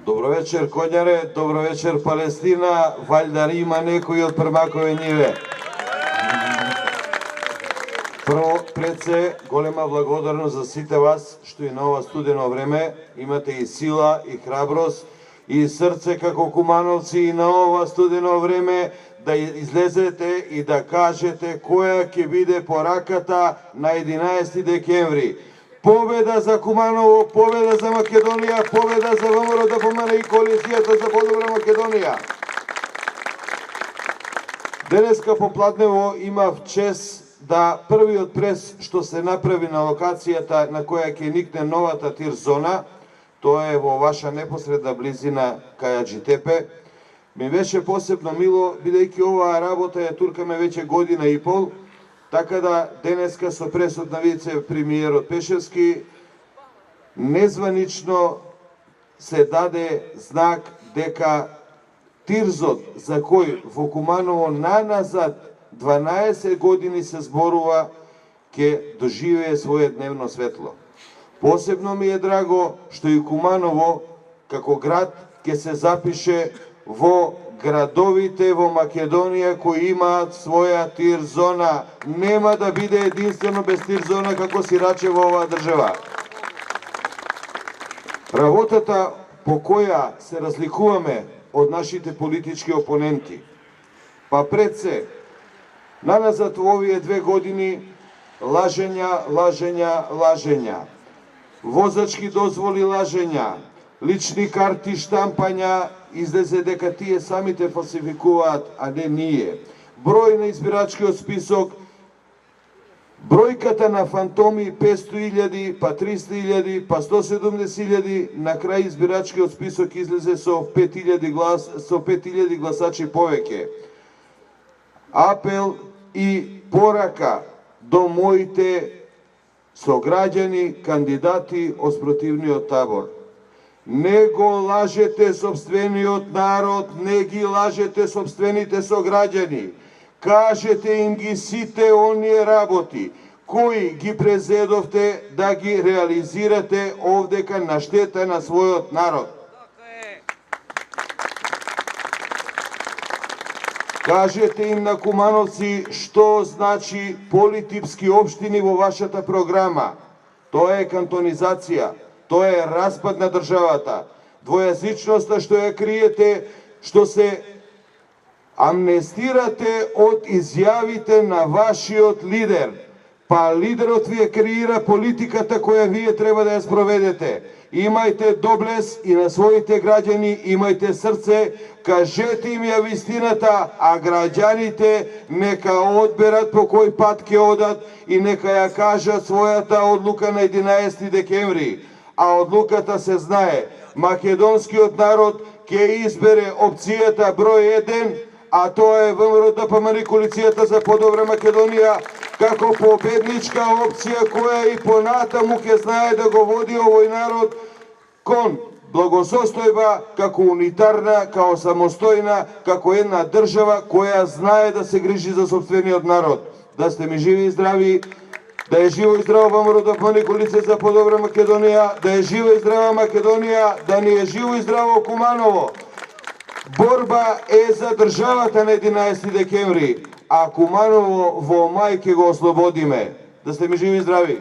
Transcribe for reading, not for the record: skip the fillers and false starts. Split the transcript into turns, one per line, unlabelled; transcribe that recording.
Добро вечер, Конјаре, добро вечер, Палестина, ваljda има некои од прмакове ниве. Прво, пред се, голема благодарност за сите вас, што и на ова студено време имате и сила, и храброст, и срце како кумановци и на ова студено време да излезете и да кажете која ќе биде пораката на 11 декември. Победа за Куманово, победа за Македонија, победа за ВМРО ДПМН и коалицијата за подобра Македонија. Денеска попладнево имав чест да првиот прес што се направи на локацијата на која ќе никне новата тир зона, тоа е во ваша непосредна близина кај Аџитепе, ми беше посебно мило, бидејќи оваа работа ја туркаме веќе година и пол, така да денеска со пресот на вице-премиерот Пешевски незванично се даде знак дека тирзот за кој во Куманово наназад 12 години се зборува ќе доживее свое дневно светло. Посебно ми е драго што и Куманово како град ќе се запише во градовите во Македонија кои имаат своја тир зона. Нема да биде единствено без тир зона како си раче во оваа држава. Работата по која се разликуваме од нашите политички опоненти, па пред се, наназад во овие 2 години лажења, возачки дозволи лажења, лични карти штампања, излезе дека тие самите фалсификуваат, а не ние. Број на избирачкиот список, бројката на фантоми 500.000, па 300.000, па 170.000, на крај избирачкиот список излезе со 5.000 гласачи повеќе. Апел и порака до моите сограѓани, кандидати од спротивниот табор. Не го лажете собствениот народ, не ги лажете собствените сограѓани. Кажете им ги сите оние работи кои ги презедовте да ги реализирате овдека на штета на својот народ. Кажете им на кумановци што значи политипски општини во вашата програма. Тоа е кантонизација. Тоа е распад на државата, двојазичноста што ја криете, што се амнестирате од изјавите на вашиот лидер. Па лидерот ви ја креира политиката која вие треба да ја спроведете. Имајте доблес и на своите граѓани, имајте срце, кажете им ја вистината, а граѓаните нека одберат по кој пат ќе одат и нека ја кажат својата одлука на 11 декември. А одлуката се знае. Македонскиот народ ќе избере опцијата број 1, а тоа е ВМРО ДПМН и коалицијата за подобра Македонија, како победничка опција која и понатаму ќе знае да го води овој народ кон благосостојба, како унитарна, како самостојна, како една држава која знае да се грижи за собствениот народ. Да сте ми живи и здрави. Да е живо и здраво ВМРО ДПМН и коалиција за подобра Македонија, да е живо и здрава Македонија, да ни е живо и здраво Куманово. Борба е за државата на 11 декември, а Куманово во мај ќе го ослободиме. Да сте ми живи и здрави.